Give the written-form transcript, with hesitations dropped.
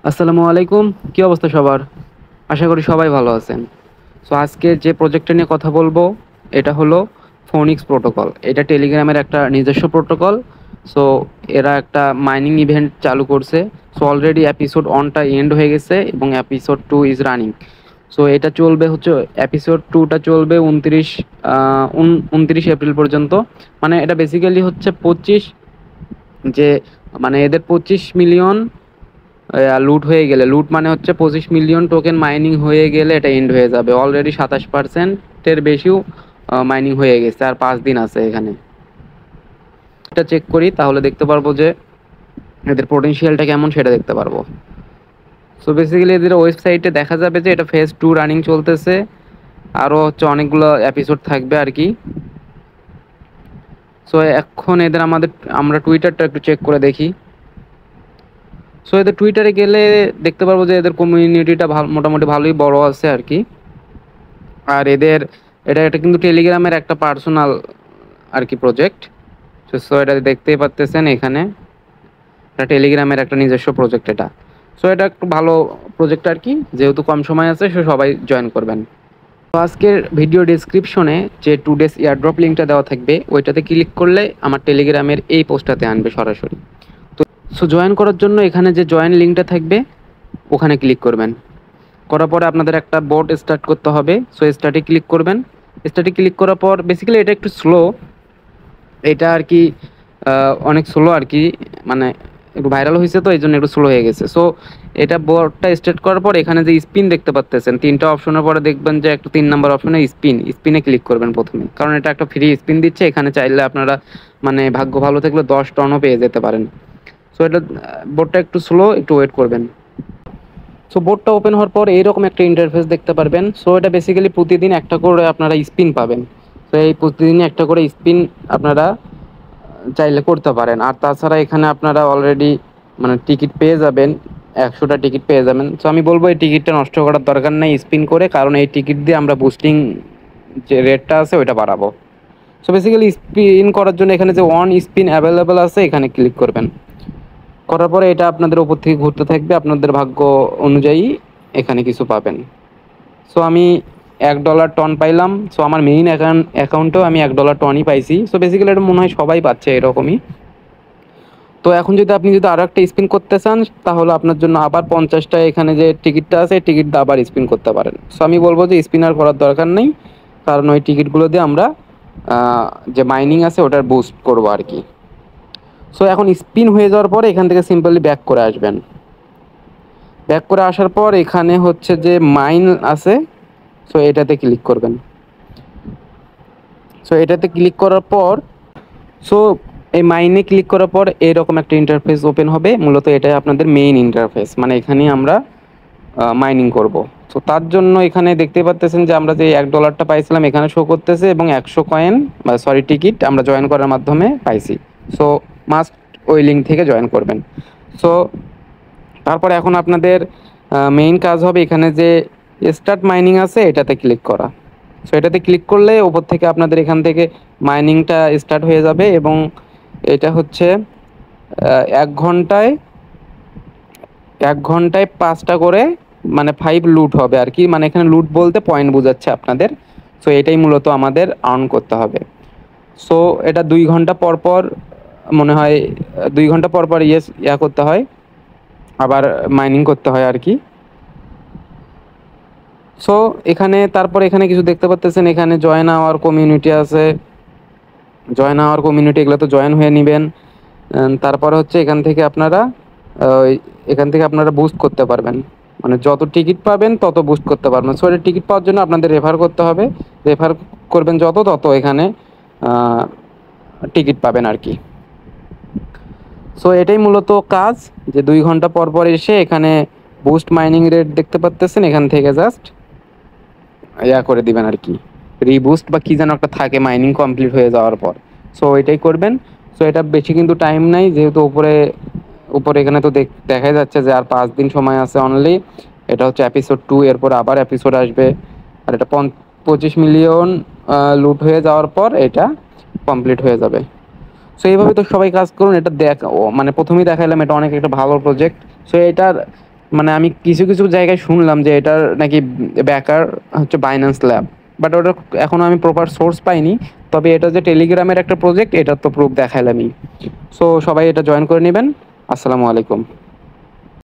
আসসালামু আলাইকুম। কি অবস্থা সবার? আশা করি সবাই ভালো আছেন। সো আজকে যে প্রজেক্টটা নিয়ে কথা বলবো এটা হলো ফোনিক্স প্রোটোকল। এটা টেলিগ্রামের একটা নিজস্ব প্রোটোকল। সো এরা একটা মাইনিং ইভেন্ট চালু করছে। সো অলরেডি এপিসোড 1 টা এন্ড হয়ে গেছে এবং এপিসোড 2 ইজ রানিং। সো এটা চলবে হচ্ছে এপিসোড 2 টা চলবে 29 এপ্রিল পর্যন্ত। মানে এটা বেসিক্যালি হচ্ছে 25 যে মানে এদের 25 মিলিয়ন লুট হয়ে গেলে, লুট মানে হচ্ছে 25 মিলিয়ন টোকেন মাইনিং হয়ে গেলে এটা এন্ড হয়ে যাবে। অলরেডি 27%-এর বেশিও মাইনিং হয়ে গেছে, আর 5 দিন আছে এখানে। এটা চেক করি তাহলে দেখতে পারবো যে এদের পোটেনশিয়ালটা কেমন, সেটা দেখতে পারবো। সো বেসিক্যালি এদের ওয়েবসাইটে দেখা যাবে যে এটা ফেজ 2 রানিং চলতেছে। আরও হচ্ছে অনেকগুলো এপিসোড থাকবে আর কি। সো এখন এদের আমরা টুইটারটা একটু চেক করে দেখি। সো এদের টুইটারে গেলে দেখতে পারবো যে এদের কমিউনিটিটা ভালো, মোটামুটি ভালোই বড় আছে আর কি। আর এটা কিন্তু টেলিগ্রামের একটা পার্সোনাল আর কি প্রজেক্ট। সো এটা দেখতেই পাচ্তেছেন এখানে, এটা টেলিগ্রামের একটা নিজস্ব প্রজেক্ট এটা। সো এটা একটু ভালো প্রজেক্ট আর কি, যেহেতু কম সময় আছে সো সবাই জয়েন করবেন। তো আজকের ভিডিও ডেসক্রিপশনে যে টুডেস এয়ারড্রপ লিঙ্কটা দেওয়া থাকবে ওইটাতে ক্লিক করলে আমার টেলিগ্রামের এই পোস্টটাতে আনবে সরাসরি। তো সো জয়েন করার জন্য এখানে যে জয়েন লিঙ্কটা থাকবে ওখানে ক্লিক করবেন। করার পরে আপনাদের একটা বোট স্টার্ট করতে হবে। সো স্টার্টে ক্লিক করবেন। স্টার্টে ক্লিক করার পর বেসিক্যালি এটা একটু স্লো, এটা আর কি অনেক স্লো আর কি, মানে একটু ভাইরাল হয়েছে তো এই জন্য একটু স্লো হয়ে গেছে। সো এটা বোর্ডটা স্টার্ট করার পর এখানে যে স্পিন দেখতে পাচ্তেছেন, 3টা অপশনের পরে দেখবেন যে একটা 3 নম্বর অপশনে স্পিনে ক্লিক করবেন প্রথমে, কারণ এটা একটা ফ্রি স্পিন দিচ্ছে। এখানে চাইলে আপনারা মানে ভাগ্য ভালো থাকলে 10 টনও পেয়ে যেতে পারেন। সো এটা বোর্ডটা একটু স্লো, একটু ওয়েট করবেন। সো বোর্ডটা ওপেন হওয়ার পর এইরকম একটা ইন্টারফেস দেখতে পারবেন। সো এটা বেসিক্যালি প্রতিদিন একটা করে আপনারা স্পিন পাবেন। তো এই প্রতিদিনই একটা করে স্পিন আপনারা চাইলে করতে পারেন। আর তাছাড়া এখানে আপনারা অলরেডি মানে টিকিট পেয়ে যাবেন, 100টা টিকিট পেয়ে যাবেন। সো আমি বলবো এই টিকিটটা নষ্ট করার দরকার নেই স্পিন করে, কারণ এই টিকিট দিয়ে আমরা বুস্টিং যে রেটটা আছে ওইটা বাড়াবো। সো বেসিক্যালি স্পিন করার জন্য এখানে যে ওয়ান স্পিন অ্যাভেলেবেল আছে এখানে ক্লিক করবেন। করার পরে এটা আপনাদের উপর থেকে ঘুরতে থাকবে, আপনাদের ভাগ্য অনুযায়ী এখানে কিছু পাবেন। সো আমি $1 টন পাইলাম। সো আমার মেইন অ্যাকাউন্টেও আমি $1 টনই পাইছি। সো বেসিক্যালি এটা মনে হয় সবাই পাচ্ছে এরকমই। তো এখন যদি আপনি আরও একটা স্পিন করতে চান তাহলে আপনার জন্য আবার 50টা এখানে যে টিকিটটা আছে টিকিটটা আবার স্পিন করতে পারেন। সো আমি বলবো যে স্পিন আর করার দরকার নেই, কারণ ওই টিকিটগুলো দিয়ে আমরা যে মাইনিং আছে ওটার বুস্ট করবো আর কি। সো এখন স্পিন হয়ে যাওয়ার পরে এখান থেকে সিম্পলি ব্যাক করে আসবেন। ব্যাক করে আসার পর এখানে হচ্ছে যে মাইন আছে, সো এটাতে ক্লিক করবেন। সো এটাতে ক্লিক করার পর সো এই মাইনে ক্লিক করার পর এরকম একটা ইন্টারফেস ওপেন হবে। মূলত এটাই আপনাদের মেইন ইন্টারফেস, মানে এখানে আমরা মাইনিং করব। তো তার জন্য এখানে দেখতে পাচ্ছেন যে আমরা যে $1টা পাইছিলাম এখানে শো করতেছে, এবং 100 কয়েন বা সরি টিকিট আমরা জয়েন করার মাধ্যমে পাইছি। সো মাস্ট ওই লিঙ্ক থেকে জয়েন করবেন। সো তারপরে এখন আপনাদের মেইন কাজ হবে এখানে যে স্টার্ট মাইনিং আছে এটাতে ক্লিক করা। সো এটাতে ক্লিক করলে ওপর থেকে আপনাদের এখান থেকে মাইনিংটা স্টার্ট হয়ে যাবে, এবং এটা হচ্ছে 1 ঘন্টায় 5টা করে মানে 5 লুট হবে আর কি, মানে এখানে লুট বলতে পয়েন্ট বোঝাচ্ছে আপনাদের। সো এটাই মূলত আমাদের আর্ন করতে হবে। সো এটা 2 ঘন্টা পর পর মনে হয় 2 ঘন্টা পর পর ইয়া করতে হয়, আবার মাইনিং করতে হয় আর কি। সো তারপর এখানে কিছু দেখতে পাচ্ছেন, এখানে জয়েন আওয়ার কমিউনিটি আছে। জয়েন আওয়ার কমিউনিটি এগুলো তো জয়েন হয়ে নেবেন। তারপরে হচ্ছে এখান থেকে আপনারা বুস্ট করতে পারবেন, মানে যত টিকিট পাবেন তত বুস্ট করতে পারবেন। সো এটা টিকিট পাওয়ার জন্য আপনাদের রেফার করতে হবে। রেফার করবেন যত তত এখানে টিকিট পাবেন আর কি। সো এটাই মূলত কাজ, যে 2 ঘন্টা পর পর এসে এখানে বুস্ট মাইনিং রেট দেখতে পাচ্ছেন, এখান থেকে জাস্ট ইয়া করে দিবেন আর কি, রিবুস্ট বা কি যেন একটা থাকে মাইনিং কমপ্লিট হয়ে যাওয়ার পর। সো এটাই করবেন। সো এটা বেশি কিন্তু টাইম নাই, যেহেতু উপরে উপরে এখানে তো দেখাই যাচ্ছে যে আর 5 দিন সময় আছে অনলি। এটা হচ্ছে এপিসোড 2, এরপর আবার এপিসোড আসবে। আর এটা 25 মিলিয়ন লুট হয়ে যাওয়ার পর এটা কমপ্লিট হয়ে যাবে। সো এইভাবে তো সবাই কাজ করুন। এটা মানে প্রথমেই দেখাইলাম এটা অনেক একটা ভালো প্রজেক্ট। সো এটার মানে আমি কিছু কিছু জায়গায় শুনলাম যে এটার নাকি ব্যাকার হচ্ছে বাইন্যান্স ল্যাব, বাট ওটা এখনো আমি প্রপার সোর্স পাইনি। তবে এটা যে টেলিগ্রামের একটা প্রজেক্ট, এটার তো প্রুফ দেখাইলামই। সো সবাই এটা জয়েন করে নেবেন। আসসালামু আলাইকুম।